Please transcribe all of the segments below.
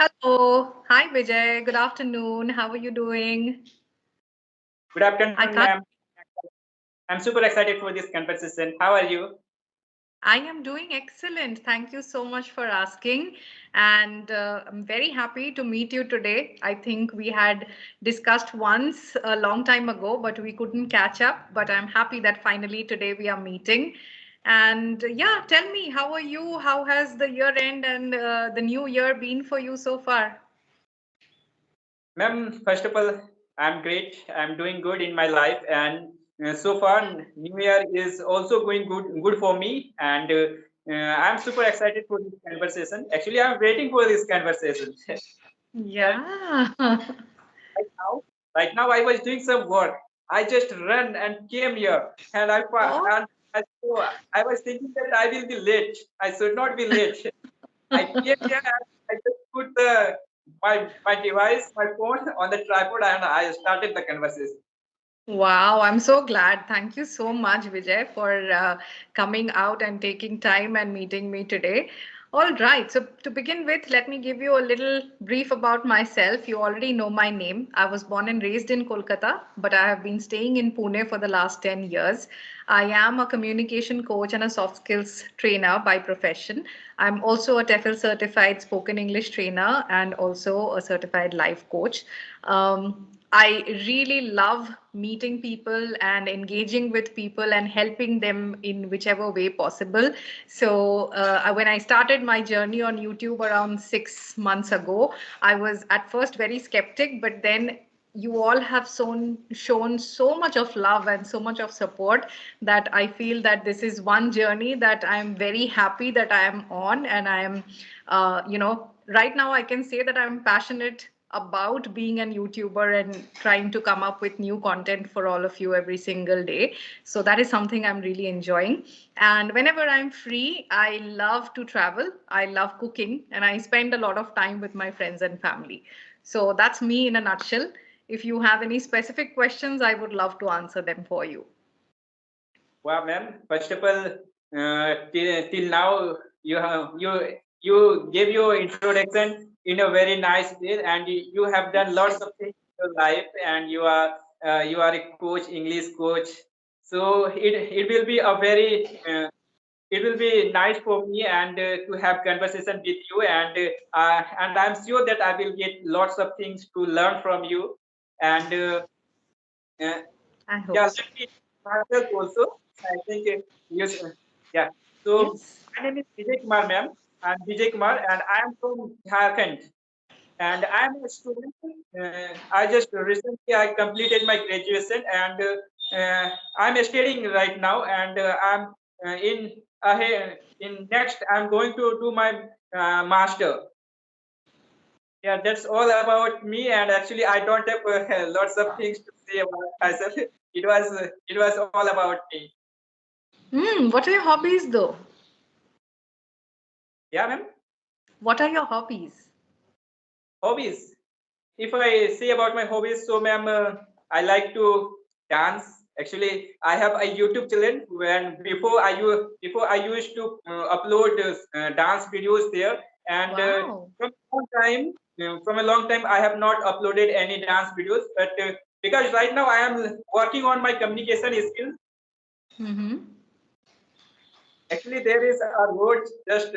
Hello. Hi, Vijay. Good afternoon. How are you doing? Good I afternoon, can't. ma'am. I'm super excited for this conversation. How are you? I am doing excellent. Thank you so much for asking. And I'm very happy to meet you today. I think we had discussed once a long time ago, but we couldn't catch up. But I'm happy that finally today we are meeting. And yeah, tell me, how are you? How has the year end and the new year been for you so far? Ma'am, first of all, I'm great. I'm doing good in my life, and so far, New Year is also going good for me. And I'm super excited for this conversation. Actually, I'm waiting for this conversation. And Yeah. right now, right now, I was doing some work. I just ran and came here, and Oh. I was thinking that I will be late. I should not be late. I came here and I just put my device, my phone on the tripod, and I started the conversation. Wow, I'm so glad. Thank you so much, Vijay, for coming out and taking time and meeting me today. All right, so to begin with, let me give you a little brief about myself. You already know my name. I was born and raised in Kolkata, but I have been staying in Pune for the last 10 years. I am a communication coach and a soft skills trainer by profession. I'm also a TEFL certified spoken English trainer and also a certified life coach. I really love meeting people and engaging with people and helping them in whichever way possible. So, when I started my journey on YouTube around 6 months ago, I was at first very skeptic, but then you all have shown so much of love and so much of support that I feel that this is one journey that I'm very happy that I am on, and I am, right now I can say that I'm passionate about being an YouTuber and trying to come up with new content for all of you every single day. So that is something I'm really enjoying. And whenever I'm free, I love to travel. I love cooking, and I spend a lot of time with my friends and family. So that's me in a nutshell. If you have any specific questions, I would love to answer them for you. Wow, ma'am. First of all, till now you gave your introduction in a very nice way, and you have done lots of things in your life, and you are a coach, English coach. So it will be a very it will be nice for me and to have conversation with you, and I'm sure that I will get lots of things to learn from you. And uh, I yeah, hope so. let me myself also. I think yes, yeah. So Yes. my name is Vijay Kumar, ma'am. I'm Vijay Kumar, and I am from Jharkhand. And I am a student. I just recently I completed my graduation, and I'm studying right now, and I'm in next. I'm going to do my master. Yeah, that's all about me. And actually, I don't have lots of things to say about myself. It was all about me. What are your hobbies though? Yeah, ma'am. What are your hobbies? Hobbies. If I say about my hobbies, so ma'am, I like to dance. Actually, I have a YouTube channel. When before I used to upload dance videos there, and Wow. from a long time, I have not uploaded any dance videos. But because right now I am working on my communication skills. Mm-hmm. Actually, there is a road just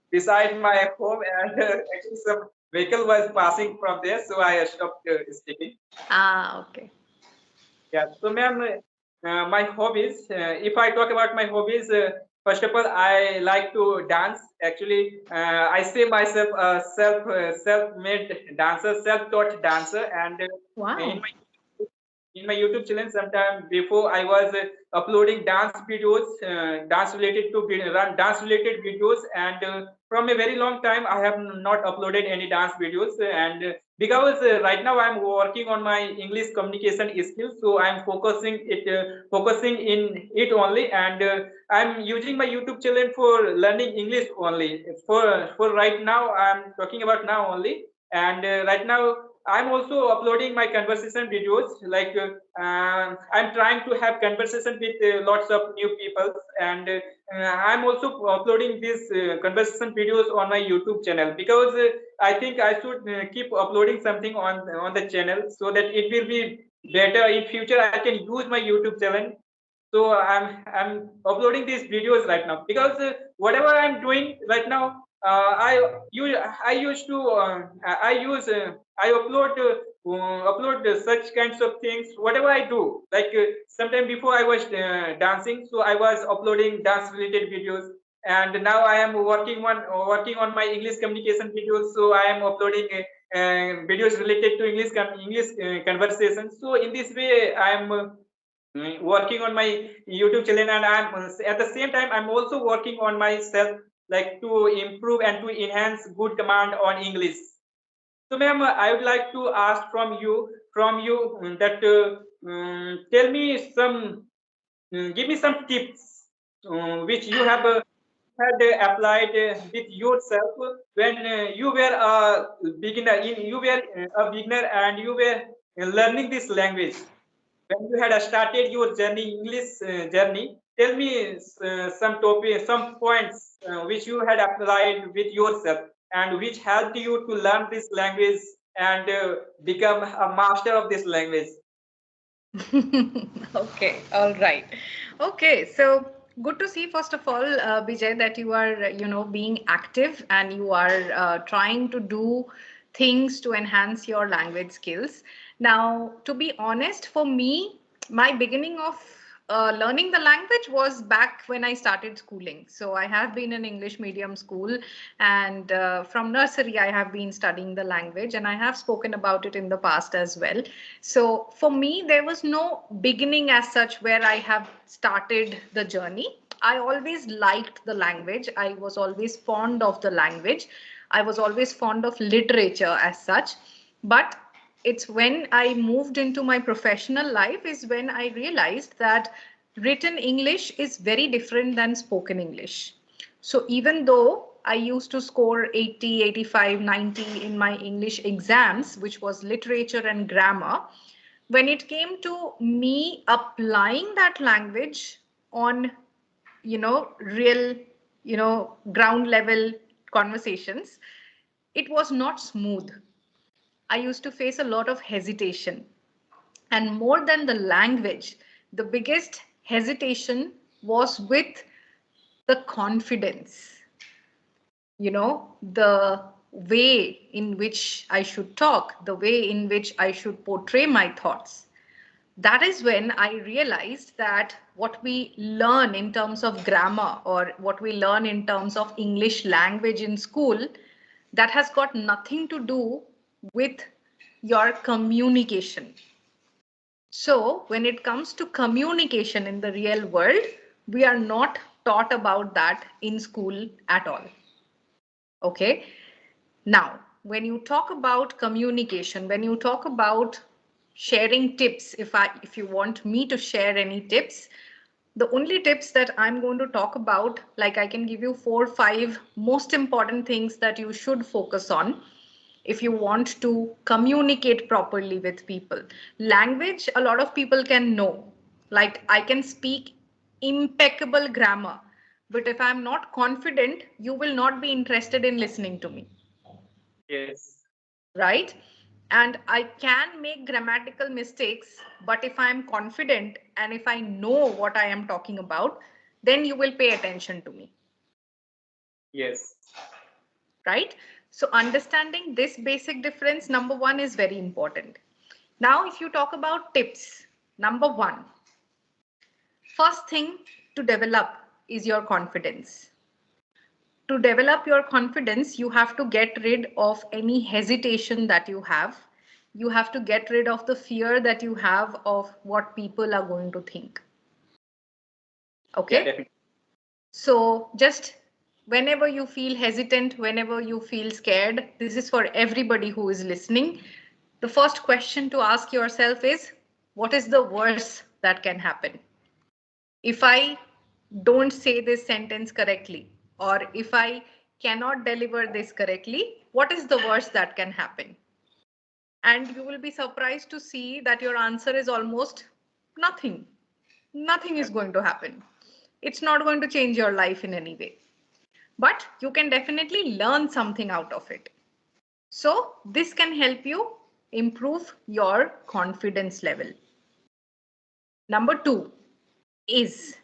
beside my home, and actually some vehicle was passing from there, so I stopped speaking. Ah, okay. Yeah. So, ma'am, my hobbies. If I talk about my hobbies, first of all, I like to dance. Actually, I say myself a self-made dancer, self-taught dancer, and in Wow. my YouTube channel sometime before I was uploading dance videos, dance related videos, and from a very long time I have not uploaded any dance videos, and because right now I'm working on my English communication skills, so I'm focusing in it only, and I'm using my YouTube channel for learning English only. For right now, I'm talking about now only, and right now I'm also uploading my conversation videos. Like I'm trying to have conversation with lots of new people, and I'm also uploading these conversation videos on my YouTube channel because I think I should keep uploading something on the channel so that it will be better in future. I can use my YouTube channel. So I'm uploading these videos right now because whatever I'm doing right now, I used to I use I upload such kinds of things. Whatever I do, like sometime before I was dancing, so I was uploading dance related videos, and now I am working on my English communication videos. So I am uploading videos related to English conversations. So in this way, I am working on my YouTube channel, and I'm at the same time I'm also working on myself, like to improve and to enhance good command on English. So, ma'am, I would like to ask from you that tell me some, give me some tips which you have had applied with yourself when you were a beginner. You were a beginner and you were learning this language. When you had started your journey, English journey, tell me some topic, some points which you had applied with yourself and which helped you to learn this language and become a master of this language. Okay, all right. Okay, so good to see, first of all, Vijay, that you are, being active and you are trying to do things to enhance your language skills. Now, to be honest, for me, my beginning of learning the language was back when I started schooling. So I have been in English medium school, and from nursery I have been studying the language, and I have spoken about it in the past as well. So for me, there was no beginning as such where I have started the journey. I always liked the language. I was always fond of the language. I was always fond of literature as such. But it's when I moved into my professional life is when I realized that written English is very different than spoken English. So even though I used to score 80, 85, 90 in my English exams, which was literature and grammar, when it came to me applying that language on, real, ground level conversations, it was not smooth. I used to face a lot of hesitation. And more than the language, the biggest hesitation was with the confidence, the way in which I should talk, the way in which I should portray my thoughts. That is when I realized that what we learn in terms of grammar or what we learn in terms of English language in school, that has got nothing to do with your communication. So, when it comes to communication in the real world, we are not taught about that in school at all. Okay. Now, when you talk about communication, when you talk about sharing tips, if you want me to share any tips, the only tips that I'm going to talk about, like I can give you 4 or 5 most important things that you should focus on if you want to communicate properly with people. Language, a lot of people can know. Like I can speak impeccable grammar, but if I'm not confident, you will not be interested in listening to me, Yes. right? And I can make grammatical mistakes, but if I'm confident and if I know what I am talking about, then you will pay attention to me, Yes. right? So, understanding this basic difference, number one, is very important. Now, if you talk about tips, number one, first thing to develop is your confidence. To develop your confidence, you have to get rid of any hesitation that you have. You have to get rid of the fear that you have of what people are going to think. Yeah, Okay? definitely. So, just whenever you feel hesitant, whenever you feel scared, this is for everybody who is listening. The first question to ask yourself is, what is the worst that can happen? If I don't say this sentence correctly, or if I cannot deliver this correctly, what is the worst that can happen? And you will be surprised to see that your answer is almost nothing. Nothing is going to happen. It's not going to change your life in any way. But you can definitely learn something out of it. So this can help you improve your confidence level. Number 2 is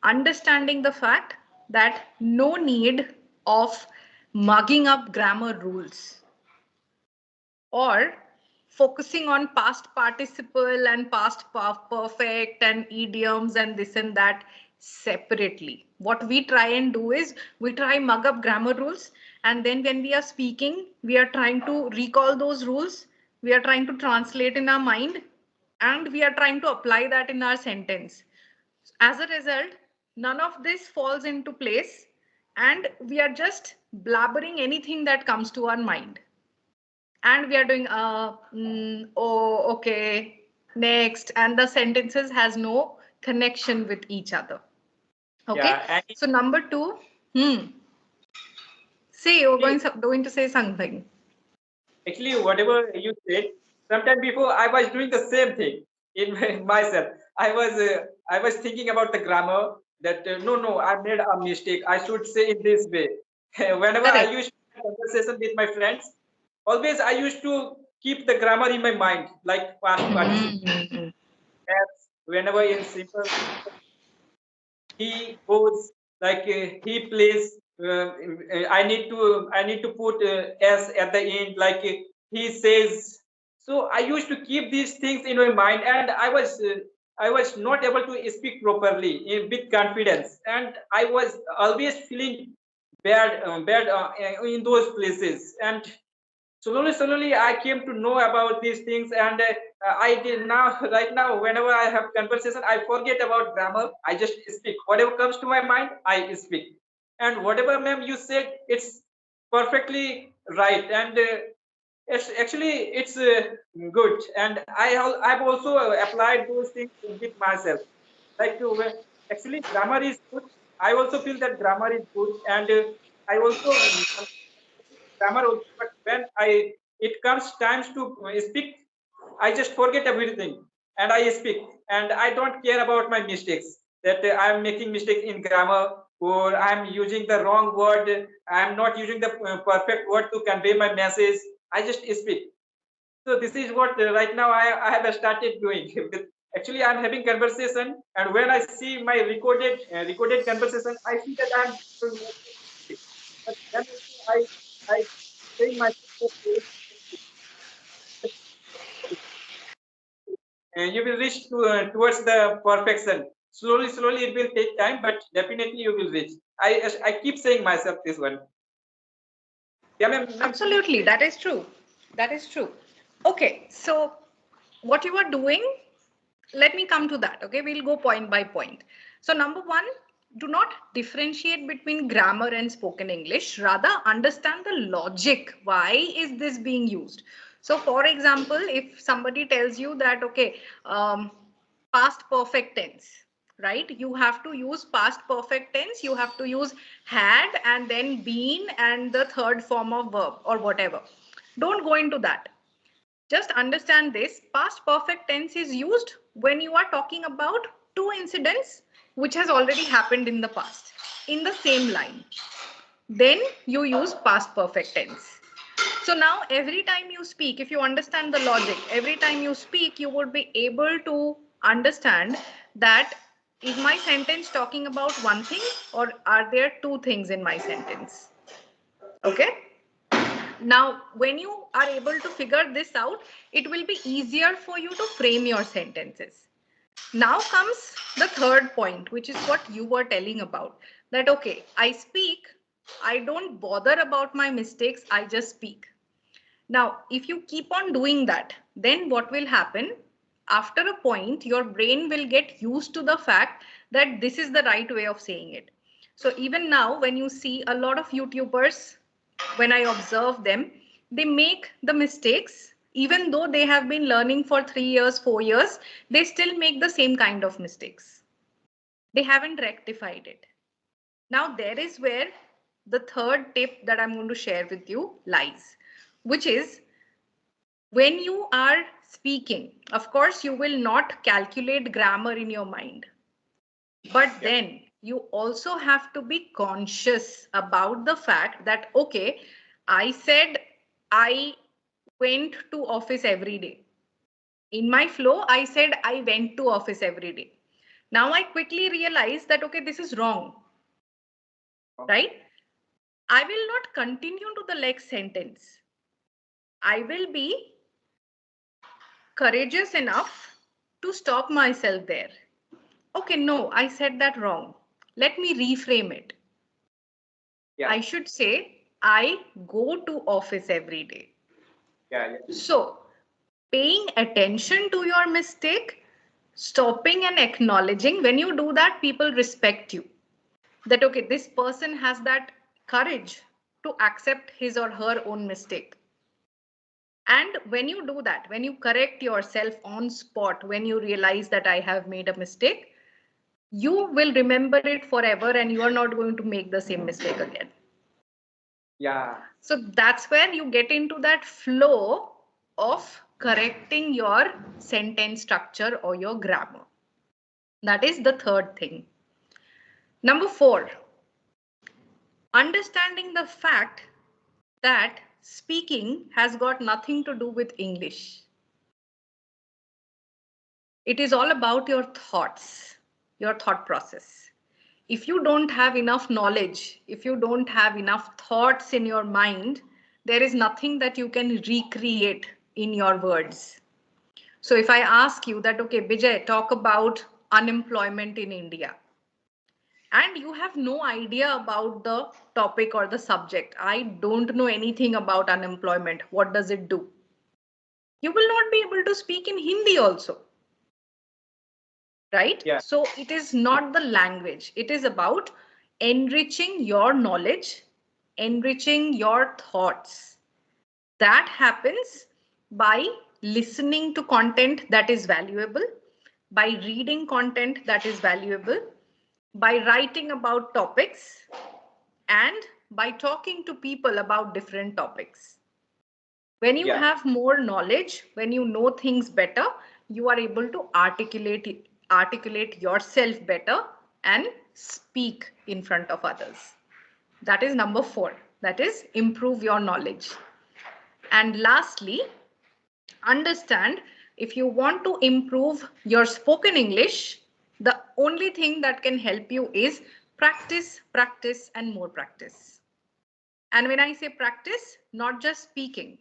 understanding the fact that no need of mugging up grammar rules or focusing on past participle and past perfect and idioms and this and that separately. What we try and do is we try mug up grammar rules, and then when we are speaking we are trying to recall those rules, we are trying to translate in our mind, and we are trying to apply that in our sentence. As a result, none of this falls into place, and we are just blabbering anything that comes to our mind. And we are doing, oh, okay, next. And the sentences has no connection with each other. Okay. Yeah, and So number 2, say you're actually, going to say something. actually, whatever you said, sometime before I was doing the same thing in myself. I was thinking about the grammar that no, I made a mistake. I should say in this way. Whenever I Correct. used to have conversation with my friends, always I used to keep the grammar in my mind, like past participle. Mhm. Whenever in simple he goes, like he plays, I need to put s at the end, like he says. So I used to keep these things in my mind, and I was not able to speak properly with confidence, and I was always feeling bad in those places. And slowly I came to know about these things, and I did now right now whenever I have conversation, I forget about grammar. I just speak whatever comes to my mind. I speak, and whatever ma'am you said, it's perfectly right. And it's actually it's good, and I've also applied those things with myself, like actually grammar is good. I also feel that grammar is good, and I also grammar also, but when I it comes times to speak, I just forget everything and I speak, and I don't care about my mistakes, that I am making mistakes in grammar, or I am using the wrong word, I am not using the perfect word to convey my message. I just speak. So this is what right now I have started doing. Actually, I'm having conversation, and when I see my recorded conversation, I see that I'm doing mistake. But then also I saying myself that you will reach towards the perfection. Slowly, it will take time, but definitely you will reach. I keep saying myself this one. Yeah, ma'am, please Absolutely, say. that is true. That is true. Okay, so what you are doing, let me come to that. Okay, we'll go point by point. So number 1, do not differentiate between grammar and spoken English, rather understand the logic. Why is this being used? So for example, if somebody tells you that, okay, past perfect tense, right? You have to use past perfect tense, you have to use had and then been and the third form of verb or whatever. Don't go into that. Just understand this: past perfect tense is used when you are talking about two incidents which has already happened in the past in the same line. Then you use past perfect tense. So now every time you speak, if you understand the logic, every time you speak, you would be able to understand that is my sentence talking about one thing or are there two things in my sentence? Okay. Now, when you are able to figure this out, it will be easier for you to frame your sentences. Now comes the third point, which is what you were telling about. That, okay, I speak, I don't bother about my mistakes, I just speak. Now, if you keep on doing that, then what will happen? After a point, your brain will get used to the fact that this is the right way of saying it. So even now, when you see a lot of YouTubers, when I observe them, they make the mistakes. Even though they have been learning for 3 years, 4 years, they still make the same kind of mistakes. They haven't rectified it. Now, there is where the third tip that I'm going to share with you lies, which is when you are speaking, of course, you will not calculate grammar in your mind. But Yeah. then you also have to be conscious about the fact that, okay, I said I went to office every day. In my flow, I said I went to office every day. Now I quickly realized that, okay, this is wrong, right? I will not continue to the next sentence. I will be courageous enough to stop myself there. Okay, no, I said that wrong. Let me reframe it. Yeah. I should say, I go to office every day. Yeah. So, paying attention to your mistake, stopping and acknowledging, when you do that, people respect you. That, okay, this person has that courage to accept his or her own mistake. And when you do that, when you correct yourself on spot, when you realize that I have made a mistake, you will remember it forever and you are not going to make the same mistake again. Yeah. So that's where you get into that flow of correcting your sentence structure or your grammar. That is the third thing. Number 4, understanding the fact that speaking has got nothing to do with English. It is all about your thoughts, your thought process. If you don't have enough knowledge, if you don't have enough thoughts in your mind, there is nothing that you can recreate in your words. So if I ask you that, okay, Vijay, talk about unemployment in India, and you have no idea about the topic or the subject, I don't know anything about unemployment, what does it do? You will not be able to speak in Hindi also, right? Yeah. So it is not the language, it is about enriching your knowledge, enriching your thoughts. That happens by listening to content that is valuable, by reading content that is valuable, by writing about topics, and by talking to people about different topics. When you Yeah. have more knowledge, when you know things better, you are able to articulate yourself better and speak in front of others. That is number 4. That is improve your knowledge. And lastly, understand, if you want to improve your spoken English, the only thing that can help you is practice, practice, and more practice. And when I say practice, not just speaking,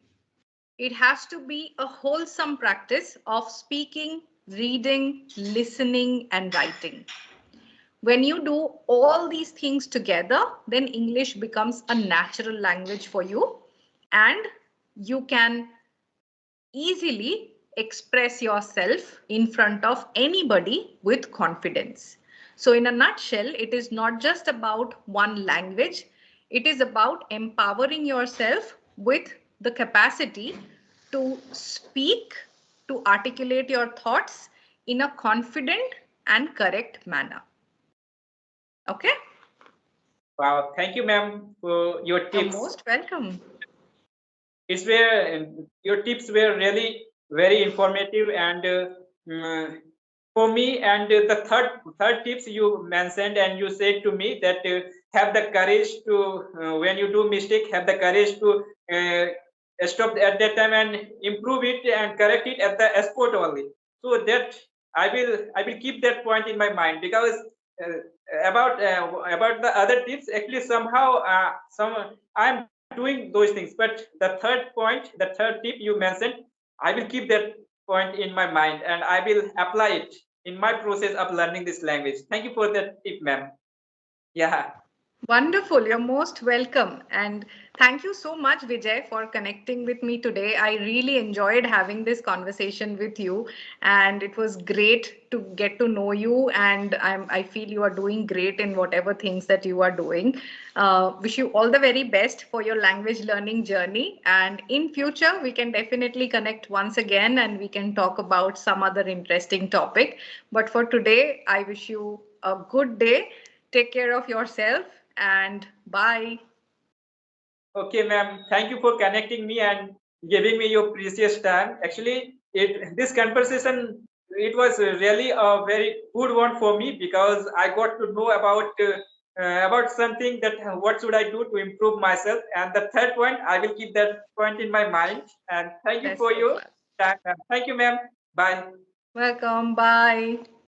it has to be a wholesome practice of speaking, reading, listening, and writing. When you do all these things together, then English becomes a natural language for you, and you can easily express yourself in front of anybody with confidence. So, in a nutshell, it is not just about one language, it is about empowering yourself with the capacity to speak, to articulate your thoughts in a confident and correct manner. Okay? Wow. Thank you, ma'am, for your You're tips. most welcome. It's where your tips were really very informative and for me. And the third tips you mentioned, and you said to me that have the courage to when you do mistake, have the courage to stop at that time and improve it and correct it at the spot only. So that I will keep that point in my mind, because uh, about the other tips, actually somehow some I'm doing those things, but the third tip you mentioned, I will keep that point in my mind and I will apply it in my process of learning this language. Thank you for that tip, ma'am. Yeah. Wonderful. You're most welcome. And thank you so much, Vijay, for connecting with me today. I really enjoyed having this conversation with you, and it was great to get to know you. And I feel you are doing great in whatever things that you are doing. Wish you all the very best for your language learning journey. And in future, we can definitely connect once again and we can talk about some other interesting topic. But for today, I wish you a good day. Take care of yourself and bye. Okay, ma'am. Thank you for connecting me and giving me your precious time. Actually, this conversation, it was really a very good one for me, because I got to know about about something that what should I do to improve myself. And the third point, I will keep that point in my mind. And thank you Best for of your luck. time. Thank you, ma'am. Bye. Welcome. Bye.